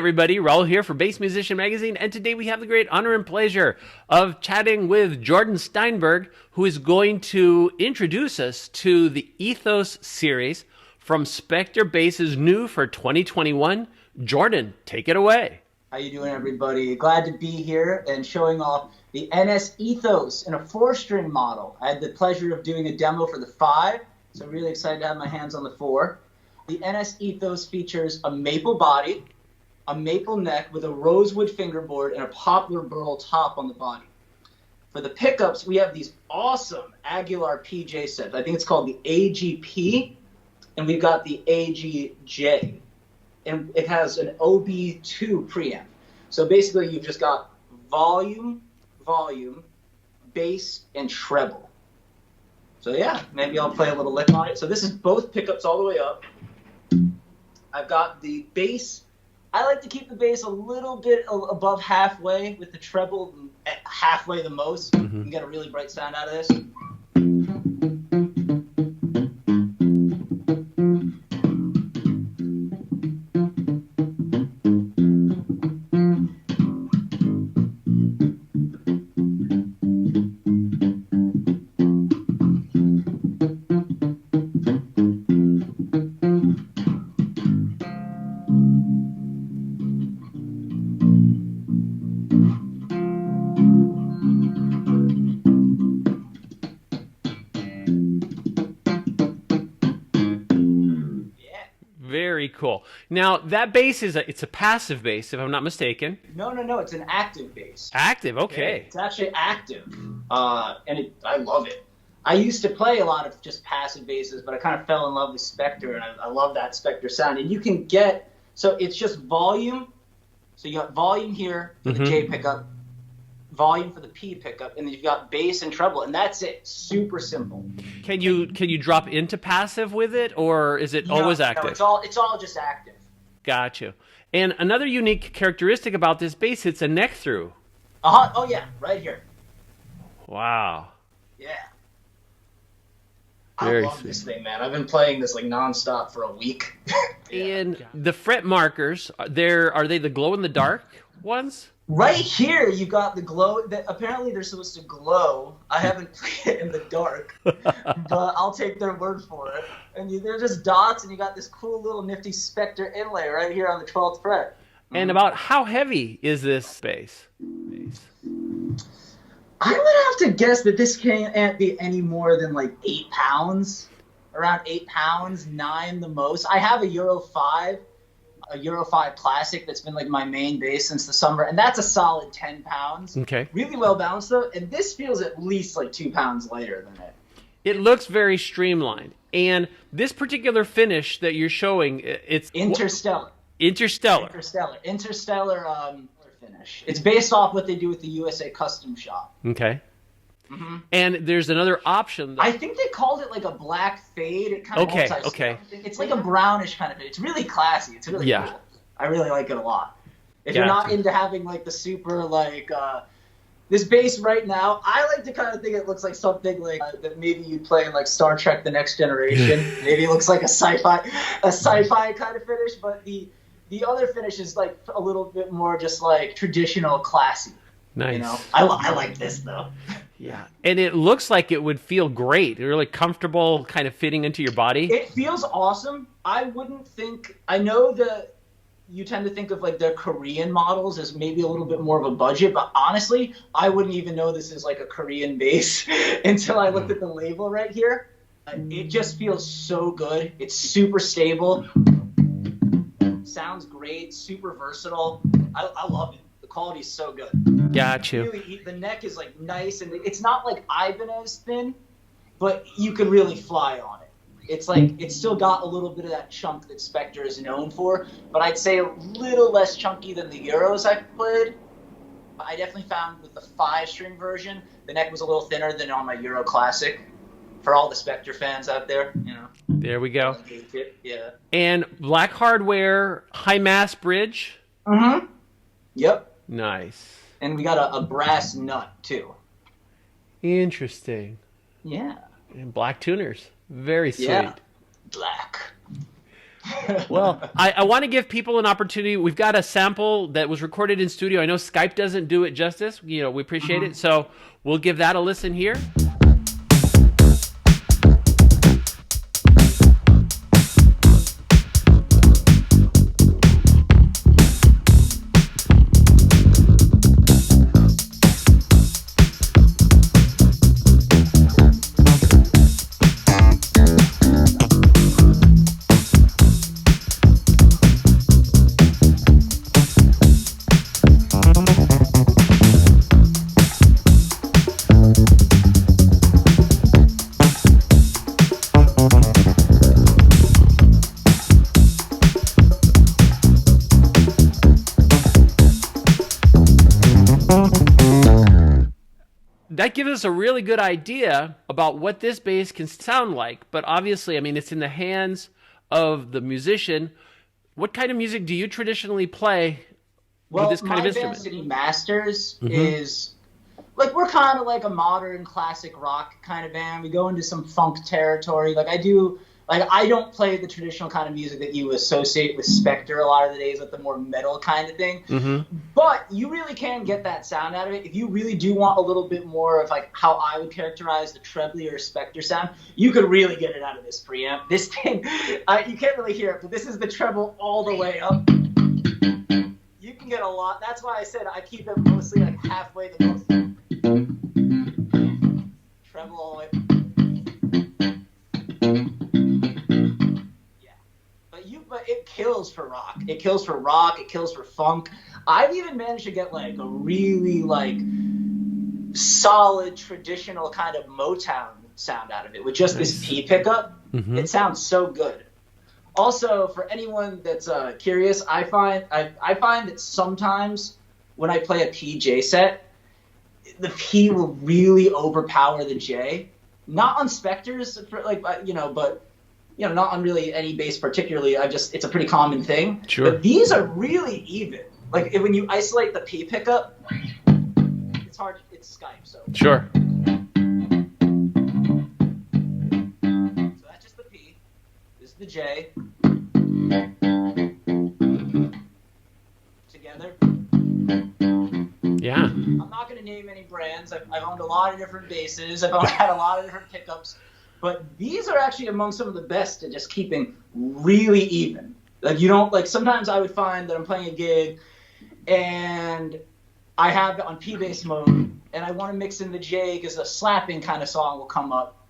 everybody. Raul here for Bass Musician Magazine, and today we have the great honor and pleasure of chatting with Jordan Steinberg, who is going to introduce us to the Ethos series from Spector Bass's new for 2021. Jordan, take it away. How you doing, everybody? Glad to be here and showing off the NS Ethos in a 4-string model. I had the pleasure of doing a demo for the 5, so I'm really excited to have my hands on the 4. The NS Ethos features a maple body, a maple neck with a rosewood fingerboard, and a poplar burl top on the body. For the pickups, we have these awesome Aguilar PJ sets. I think it's called the AGP, and we've got the AGJ. And it has an OB2 preamp. So basically, you've just got volume, bass, and treble. So yeah, maybe I'll play a little lick on it. So this is both pickups all the way up. I've got the bass. I like to keep the bass a little bit above halfway, with the treble at halfway the most. You can get a really bright sound out of this. Very cool. Now, that bass it's a passive bass, if I'm not mistaken. No, it's an active bass. Active, okay. It's actually active, and I love it. I used to play a lot of just passive basses, but I kind of fell in love with Spector, and I love that Spector sound. And you can get, so it's just volume. So you got volume here for the J pickup, volume for the P pickup, and then you've got bass and treble, and that's it. Super simple. Can you drop into passive with it, or is it always active? No, it's all just active. Got you. And another unique characteristic about this bass, it's a neck through. Oh yeah, right here. Wow. Yeah. Very I love sweet. this thing, man. I've been playing this like nonstop for a week. And the fret markers, are they the glow-in-the-dark ones? Right here, you've got the glow. Apparently, they're supposed to glow. I haven't played it in the dark, but I'll take their word for it. And they're just dots, and you got this cool little nifty Spector inlay right here on the 12th fret. And about how heavy is this bass? I would have to guess that this can't be any more than like 8 pounds, around 8 pounds, 9 the most. I have a Euro 5. A Euro 5 Classic that's been like my main bass since the summer, and that's a solid 10 pounds. Okay. Really well balanced though, and this feels at least like 2 pounds lighter than it. It looks very streamlined, and this particular finish that you're showing, it's Interstellar finish. It's based off what they do with the USA Custom Shop. Okay. And there's another option. I think they called it like a black fade. It kind of okay. It's like a brownish kind of fade. It's really classy. It's really cool. I really like it a lot. If you're not into having like the super like this bass right now, I like to kind of think it looks like something like that maybe you'd play in like Star Trek: The Next Generation. Maybe it looks like a sci-fi kind of finish, but the other finish is like a little bit more just like traditional, classy. Nice. You know, I like this though. Yeah, and it looks like it would feel great. Really comfortable, kind of fitting into your body. It feels awesome. I know that you tend to think of like the Korean models as maybe a little bit more of a budget, but honestly, I wouldn't even know this is like a Korean bass until I looked at the label right here. It just feels so good. It's super stable. Sounds great. Super versatile. I love it. The quality is so good. Got you. Really, the neck is like nice, and it's not like Ibanez thin, but you can really fly on it. It's like it's still got a little bit of that chunk that Spector is known for, but I'd say a little less chunky than the Euros I've played. I definitely found with the 5-string version, the neck was a little thinner than on my Euro Classic. For all the Spector fans out there, you know. There we go. Yeah. And black hardware, high mass bridge. Yep. Nice. And we got a brass nut too. Interesting. Yeah. And black tuners. Very sweet. Yeah. Black. Well, I want to give people an opportunity. We've got a sample that was recorded in studio. I know Skype doesn't do it justice. We appreciate it. So we'll give that a listen here. That gives us a really good idea about what this bass can sound like. But obviously, I mean, it's in the hands of the musician. What kind of music do you traditionally play with this kind of instrument? My band, City Masters, is like, we're kind of like a modern classic rock kind of band. We go into some funk territory. I don't play the traditional kind of music that you associate with Spector a lot of the days, with the more metal kind of thing. But you really can get that sound out of it. If you really do want a little bit more of like how I would characterize the trebly or Spector sound, you could really get it out of this preamp. This thing, you can't really hear it, but this is the treble all the way up. You can get a lot. That's why I said I keep it mostly like halfway the most. Treble all the way. But it kills for rock. It kills for rock. It kills for funk. I've even managed to get like a really like solid traditional kind of Motown sound out of it with just this P pickup. It sounds so good. Also, for anyone that's curious, I find that sometimes when I play a P-J set, the P will really overpower the J. Not on Spectors, but not on really any bass particularly. It's a pretty common thing. Sure. But these are really even. Like when you isolate the P pickup, it's hard. It's Skype, so. Sure. So that's just the P. This is the J. Together. Yeah. I'm not going to name any brands. I've owned a lot of different basses. I've had a lot of different pickups. But these are actually among some of the best at just keeping really even. Sometimes I would find that I'm playing a gig and I have it on P bass mode and I want to mix in the J because a slapping kind of song will come up.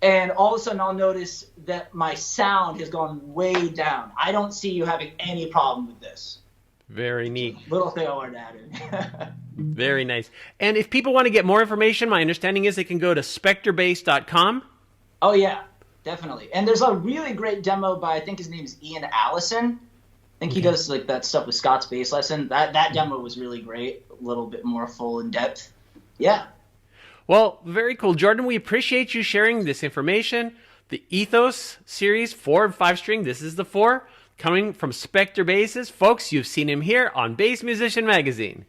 And all of a sudden I'll notice that my sound has gone way down. I don't see you having any problem with this. Very neat. Little thing I wanted to add in. Very nice. And if people want to get more information, my understanding is they can go to spectorbass.com. Oh, yeah, definitely. And there's a really great demo by, I think his name is Ian Allison. I think he does like that stuff with Scott's Bass Lesson. That demo was really great, a little bit more full in depth. Yeah. Well, very cool. Jordan, we appreciate you sharing this information. The Ethos series 4 and 5 string, this is the 4, coming from Spector Basses. Folks, you've seen him here on Bass Musician Magazine.